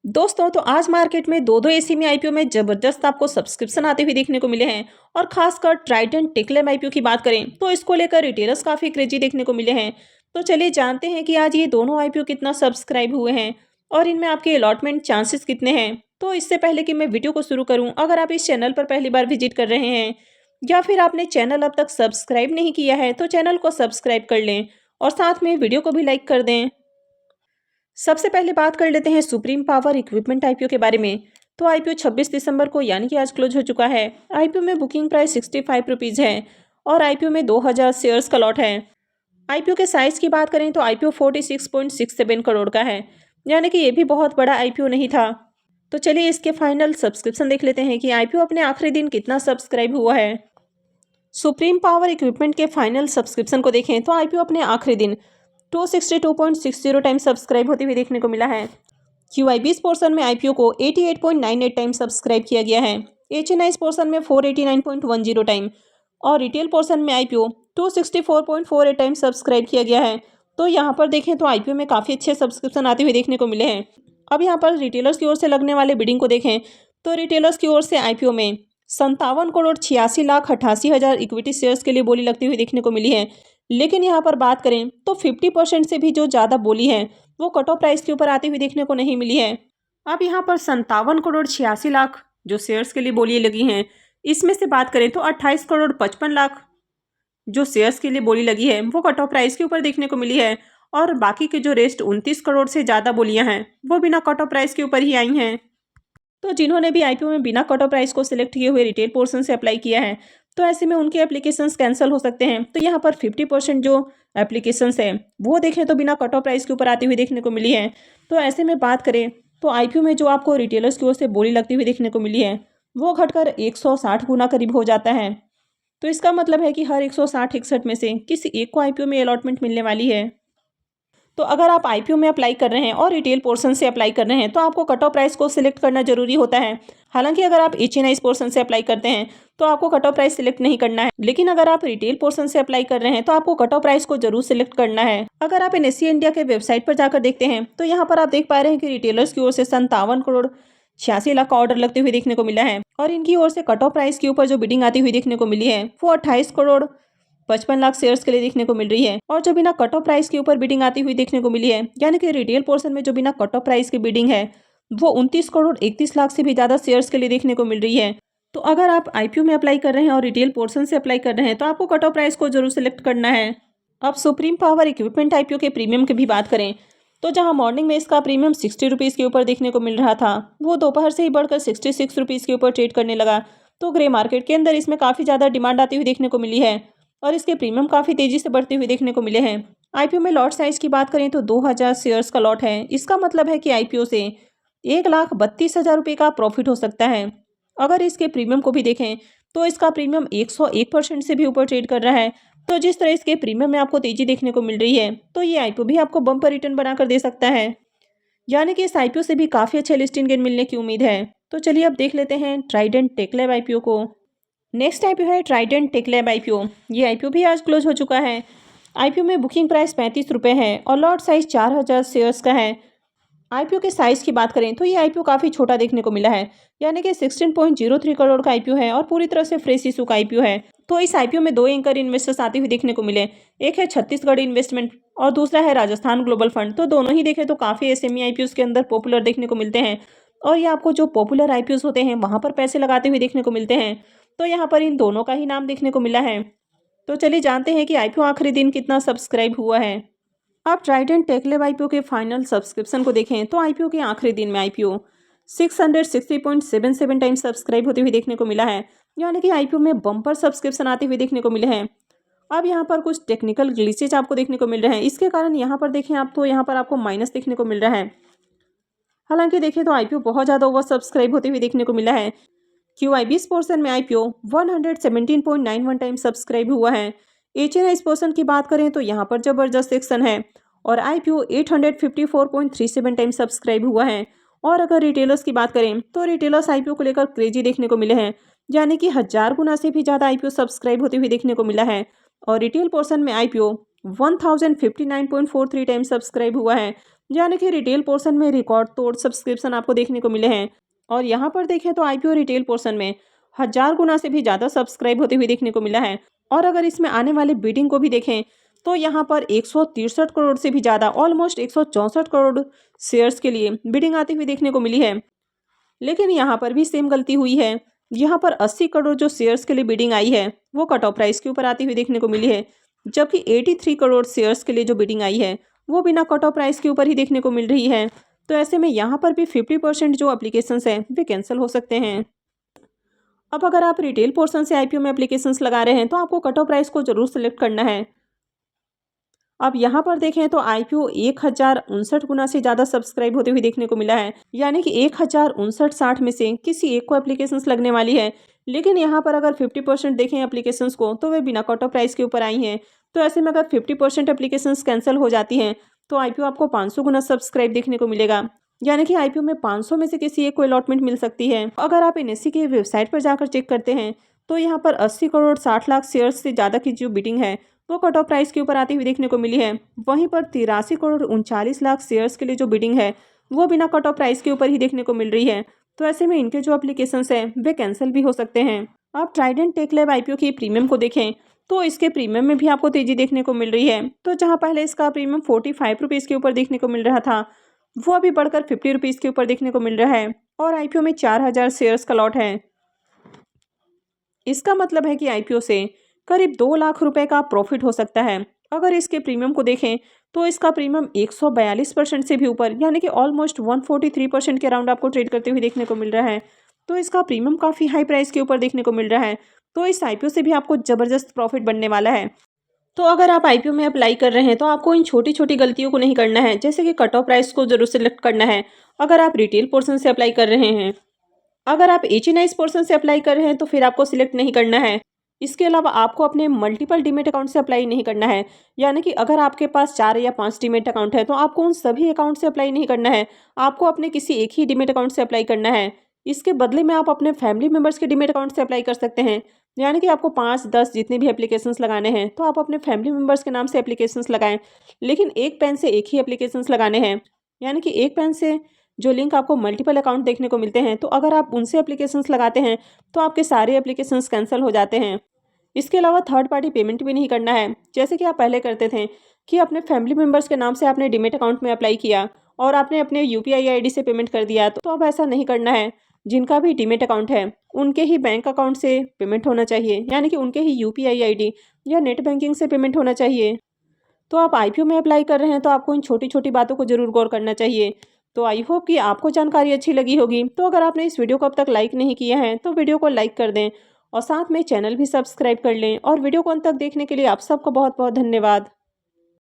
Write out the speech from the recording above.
दोस्तों तो आज मार्केट में दो एसीमी आईपीओ में जबरदस्त आपको सब्सक्रिप्शन आते हुए देखने को मिले हैं। और खासकर ट्राइडेंट टेक्लेम आईपीओ की बात करें तो इसको लेकर रिटेलर्स काफी क्रेजी देखने को मिले हैं। तो चलिए जानते हैं कि आज ये दोनों आईपीओ कितना सब्सक्राइब हुए हैं और इनमें आपके अलॉटमेंट चांसेस कितने हैं। तो इससे पहले कि मैं वीडियो को शुरू करूं, अगर आप इस चैनल पर पहली बार विजिट कर रहे हैं या फिर आपने चैनल अब तक सब्सक्राइब नहीं किया है तो चैनल को सब्सक्राइब कर लें और साथ में वीडियो को भी लाइक कर दें। सबसे पहले बात कर लेते हैं सुप्रीम पावर इक्विपमेंट आईपीओ के बारे में। तो आईपीओ 26 दिसंबर को यानी कि आज क्लोज हो चुका है। आईपीओ में बुकिंग प्राइस 65 रुपीज़ है और आईपीओ में 2000 शेयर्स का लॉट है। आईपीओ के साइज की बात करें तो आईपीओ 46.67 करोड़ का है, यानी कि ये भी बहुत बड़ा आईपीओ नहीं था। तो चलिए इसके फाइनल सब्सक्रिप्शन देख लेते हैं कि आईपीओ अपने आखिरी दिन कितना सब्सक्राइब हुआ है। सुप्रीम पावर इक्विपमेंट के फाइनल सब्सक्रिप्शन को देखें तो आईपीओ अपने आखिरी दिन 262.60 टाइम सब्सक्राइब होते हुए देखने को मिला है। QI20 पोर्शन में आईपीओ को 88.98 टाइम सब्सक्राइब किया गया है। HNI पोर्शन में 489.10 टाइम और रिटेल पोर्शन में आईपीओ 264.48 टाइम सब्सक्राइब किया गया है। तो यहाँ पर देखें तो आईपीओ में काफ़ी अच्छे सब्सक्रिप्शन आते हुए देखने को मिले हैं। अब यहाँ पर रिटेलर्स की ओर से लगने वाले बिडिंग को देखें तो रिटेलर्स की ओर से आईपीओ में 57 करोड़ 86 लाख 88 हज़ार इक्विटी शेयर्स के लिए बोली लगती हुई देखने को मिली है। लेकिन यहाँ पर बात करें तो 50% से भी जो ज़्यादा बोली है वो कट ऑफ प्राइस के ऊपर आती हुई देखने को नहीं मिली है। अब यहाँ पर 57 करोड़ 86 लाख जो शेयर्स के लिए बोली लगी हैं, इसमें से बात करें तो 28 करोड़ 55 लाख जो शेयर्स के लिए बोली लगी है वो कट ऑफ प्राइस के ऊपर देखने को मिली है। और बाकी के जो रेस्ट 29 करोड़ से ज़्यादा बोलियाँ हैं वो बिना कट ऑफ प्राइस के ऊपर ही आई हैं। तो जिन्होंने भी आईपीओ में बिना कट ऑफ प्राइस को सिलेक्ट किए हुए रिटेल पोर्शन से अप्लाई किया है तो ऐसे में उनके एप्लीकेशंस कैंसिल हो सकते हैं। तो यहाँ पर 50% जो एप्लीकेशंस है वो देखें तो बिना कट ऑफ प्राइस के ऊपर आती हुई देखने को मिली है। तो ऐसे में बात करें तो आईपीओ में जो आपको रिटेलर्स की ओर से बोली लगती हुई देखने को मिली है वो घटकर 160 गुना करीब हो जाता है। तो इसका मतलब है कि हर 160-61 में से किसी एक को आईपीओ में अलॉटमेंट मिलने वाली है। तो अगर आप आईपीओ में अप्लाई कर रहे हैं और रिटेल पोर्शन से अप्लाई कर रहे हैं तो आपको कट ऑफ प्राइस को सिलेक्ट करना जरूरी होता है। हालांकि अगर आप HNI पोर्शन से अप्लाई करते हैं तो आपको कट ऑफ प्राइस सिलेक्ट नहीं करना है, लेकिन अगर आप रिटेल पोर्शन से अप्लाई कर रहे हैं तो आपको कट ऑफ प्राइस को जरूर सिलेक्ट करना है। अगर आप NSE इंडिया के वेबसाइट पर जाकर देखते हैं तो यहाँ पर आप देख पा रहे हैं कि रिटेलर्स की ओर से 57 करोड़ 86 लाख का ऑर्डर लगते हुए देखने को मिला है और इनकी ओर से कट ऑफ प्राइस के ऊपर जो बिडिंग आती हुई देखने को मिली है वो 28 करोड़ 55 लाख शेयर्स के लिए देखने को मिल रही है। और जो बिना कट ऑफ प्राइस के ऊपर बिडिंग आती हुई देखने को मिली है, यानी कि रिटेल पोर्शन में जो बिना कट ऑफ प्राइस की बिडिंग है वो 29 करोड़ 31 लाख से भी ज़्यादा शेयर्स के लिए देखने को मिल रही है। तो अगर आप आईपीओ में अप्लाई कर रहे हैं और रिटेल पोर्शन से अप्लाई कर रहे हैं तो आपको कट ऑफ प्राइस को जरूर सिलेक्ट करना है। अब सुप्रीम पावर इक्विपमेंट आईपीओ के प्रीमियम की भी बात करें तो जहां मॉर्निंग में इसका प्रीमियम 60 रुपीज़ के ऊपर देखने को मिल रहा था वो दोपहर से ही बढ़कर 66 रुपीज़ के ऊपर ट्रेड करने लगा। तो ग्रे मार्केट के अंदर इसमें काफ़ी ज़्यादा डिमांड आती हुई देखने को मिली है और इसके प्रीमियम काफ़ी तेज़ी से बढ़ते हुए देखने को मिले हैं। आईपीओ में लॉट साइज की बात करें तो 2000 शेयर्स का लॉट है। इसका मतलब है कि आईपीओ से 1,32,000 रुपये का प्रॉफिट हो सकता है। अगर इसके प्रीमियम को भी देखें तो इसका प्रीमियम 101% से भी ऊपर ट्रेड कर रहा है। तो जिस तरह इसके प्रीमियम में आपको तेज़ी देखने को मिल रही है तो ये आईपीओ भी आपको बम्पर रिटर्न बनाकर दे सकता है, यानी कि इस आईपीओ से भी काफ़ी अच्छे लिस्टिंग गेन मिलने की उम्मीद है। तो चलिए अब देख लेते हैं ट्राइडेंट टेक्लैब आईपीओ को। नेक्स्ट आईपीओ है ट्राइडेंट टेक्लैब आईपीओ। ये आईपीओ भी आज क्लोज हो चुका है। आईपीओ में बुकिंग प्राइस 35 रुपये है और लॉट साइज 4000 शेयर्स का है। आईपीओ के साइज़ की बात करें तो ये आईपीओ काफ़ी छोटा देखने को मिला है, यानी कि 16.03 करोड़ का आईपीओ है और पूरी तरह से फ्रेश इशू का आईपीओ है। तो इस आईपीओ में दो एंकर इन्वेस्टर्स आते हुए देखने को मिले, एक है छत्तीसगढ़ इन्वेस्टमेंट और दूसरा है राजस्थान ग्लोबल फंड। तो दोनों ही देखें तो काफ़ी एसएमई आईपीओ के अंदर पॉपुलर देखने को मिलते हैं और ये आपको जो पॉपुलर आईपीओ होते हैं वहाँ पर पैसे लगाते हुए देखने को मिलते हैं। तो यहाँ पर इन दोनों का ही नाम देखने को मिला है। तो चलिए जानते हैं कि आईपीओ आखिरी दिन कितना सब्सक्राइब हुआ है। आप ट्राइडेंट टेक्लैब आईपीओ के फाइनल सब्सक्रिप्शन को देखें तो आईपीओ के आखिरी दिन में आईपीओ 660.77 टाइम सब्सक्राइब होते हुए देखने को मिला है, यानी कि आईपीओ में बम्पर सब्सक्रिप्शन आते हुए देखने को मिले हैं। अब यहाँ पर कुछ टेक्निकल ग्लिचेज आपको देखने को मिल रहे हैं, इसके कारण यहाँ पर देखें आप तो यहाँ पर आपको माइनस देखने को मिल रहा है। हालांकि देखें तो आईपीओ बहुत ज़्यादा ओवर सब्सक्राइब होते हुए देखने को मिला है। QI20 पोर्शन में आईपीओ 117.91 टाइम सब्सक्राइब हुआ है। HNI पोर्शन की बात करें तो यहाँ पर जबरदस्त सेक्शन है और आईपीओ 854.37 टाइम सब्सक्राइब हुआ है। और अगर रिटेलर्स की बात करें तो रिटेलर्स आईपीओ को लेकर क्रेजी देखने को मिले हैं, यानी कि 1000 गुना से भी ज़्यादा आईपीओ सब्सक्राइब होते हुए देखने को मिला है। और रिटेल पोर्शन में आईपीओ 1059.43 टाइम सब्सक्राइब हुआ है, यानी कि रिटेल पोर्शन में रिकॉर्ड तोड़ सब्सक्रिप्शन आपको देखने को मिले हैं। और यहाँ पर देखें तो आईपीओ रिटेल पोर्शन में 1000 गुना से भी ज़्यादा सब्सक्राइब होते हुए देखने को मिला है। और अगर इसमें आने वाले बिडिंग को भी देखें तो यहाँ पर 163 करोड़ से भी ज़्यादा ऑलमोस्ट 164 करोड़ शेयर्स के लिए बिडिंग आती हुई देखने को मिली है। लेकिन यहाँ पर भी सेम गलती हुई है। यहाँ पर 80 करोड़ जो शेयर्स के लिए बिडिंग आई है वो कट ऑफ प्राइस के ऊपर आती हुई देखने को मिली है, जबकि 83 करोड़ शेयर्स के लिए जो बिडिंग आई है वो बिना कट ऑफ प्राइस के ऊपर ही देखने को मिल रही है। तो ऐसे में यहाँ पर भी 50% जो एप्लीकेशंस हैं वे कैंसिल हो सकते हैं। अब अगर आप रिटेल पोर्शन से आईपीओ में एप्लीकेशंस लगा रहे हैं तो आपको कट ऑफ प्राइस को जरूर सेलेक्ट करना है। अब यहाँ पर देखें तो आईपीओ 1059 गुना से ज़्यादा सब्सक्राइब होते हुए देखने को मिला है, यानी कि 1059-60 में से किसी एक को एप्लीकेशंस लगने वाली है। लेकिन यहाँ पर अगर 50% देखें एप्लीकेशंस को तो वे बिना कट ऑफ प्राइस के ऊपर आई हैं। तो ऐसे में अगर 50% एप्लीकेशंस कैंसिल हो जाती हैं तो आईपीओ आपको 500 गुना सब्सक्राइब देखने को मिलेगा, यानी कि आईपीओ में 500 में से किसी एक को अलॉटमेंट मिल सकती है। अगर आप एनएसई की वेबसाइट पर जाकर चेक करते हैं तो यहाँ पर 80 करोड़ 60 लाख शेयर्स से ज़्यादा की जो बिडिंग है वो कट ऑफ प्राइस के ऊपर आती हुई देखने को मिली है। वहीं पर 83 करोड़ 39 लाख शेयर्स के लिए जो बिडिंग है वो बिना कट ऑफ प्राइस के ऊपर ही देखने को मिल रही है। तो ऐसे में इनके जो एप्लीकेशंस हैं वे कैंसिल भी हो सकते हैं। आप ट्राइडेंट टेक लैब आईपीओ की प्रीमियम को देखें तो इसके प्रीमियम में भी आपको तेजी देखने को मिल रही है। तो जहाँ पहले इसका प्रीमियम 45 रुपीज़ के ऊपर देखने को मिल रहा था वो अभी बढ़कर 50 रुपीज़ के ऊपर देखने को मिल रहा है। और आईपीओ में 4000 शेयर्स का लॉट है। इसका मतलब है कि आईपीओ से करीब 2 लाख रुपए का प्रॉफिट हो सकता है। अगर इसके प्रीमियम को देखें तो इसका प्रीमियम 142% से भी ऊपर, यानी कि ऑलमोस्ट 143% के अराउंड आपको ट्रेड करते हुए देखने को मिल रहा है। तो इसका प्रीमियम काफ़ी हाई प्राइस के ऊपर देखने को मिल रहा है। तो इस आईपीओ से भी आपको ज़बरदस्त प्रॉफिट बनने वाला है। तो अगर आप आईपीओ में अप्लाई कर रहे हैं तो आपको इन छोटी छोटी गलतियों को नहीं करना है, जैसे कि कट ऑफ प्राइस को जरूर सेलेक्ट करना है अगर आप रिटेल पोर्शन से अप्लाई कर रहे हैं। अगर आप एचएनआईज पोर्शन से अप्लाई कर रहे हैं तो फिर आपको सिलेक्ट नहीं करना है। इसके अलावा आपको अपने मल्टीपल डीमेट अकाउंट से अप्लाई नहीं करना है, यानी कि अगर आपके पास 4 या 5 डीमेट अकाउंट है तो आपको उन सभी अकाउंट से अप्लाई नहीं करना है। आपको अपने किसी एक ही डीमेट अकाउंट से अप्लाई करना है। इसके बदले में आप अपने फैमिली मेम्बर्स के डीमेट अकाउंट से अप्लाई कर सकते हैं, यानी कि आपको 5-10 जितने भी एप्लीकेशंस लगाने हैं तो आप अपने फैमिली मेम्बर्स के नाम से एप्लीकेशंस लगाएं, लेकिन एक पेन से एक ही एप्लीकेशंस लगाने हैं। यानी कि एक पेन से जो लिंक आपको मल्टीपल अकाउंट देखने को मिलते हैं तो अगर आप उनसे एप्लीकेशंस लगाते हैं तो आपके सारे एप्लीकेशंस कैंसिल हो जाते हैं। इसके अलावा थर्ड पार्टी पेमेंट भी नहीं करना है, जैसे कि आप पहले करते थे कि अपने फैमिली मेम्बर्स के नाम से आपने डीमेट अकाउंट में अप्लाई किया और आपने अपने यूपीआई आईडी से पेमेंट कर दिया। तो अब ऐसा नहीं करना है। जिनका भी डीमेट अकाउंट है उनके ही बैंक अकाउंट से पेमेंट होना चाहिए, यानी कि उनके ही यूपीआई आईडी या नेट बैंकिंग से पेमेंट होना चाहिए। तो आप आईपीओ में अप्लाई कर रहे हैं तो आपको इन छोटी छोटी बातों को जरूर गौर करना चाहिए। तो आई होप कि आपको जानकारी अच्छी लगी होगी। तो अगर आपने इस वीडियो को अब तक लाइक नहीं किया है तो वीडियो को लाइक कर दें और साथ में चैनल भी सब्सक्राइब कर लें। और वीडियो को अंत तक देखने के लिए आप सबको बहुत बहुत धन्यवाद।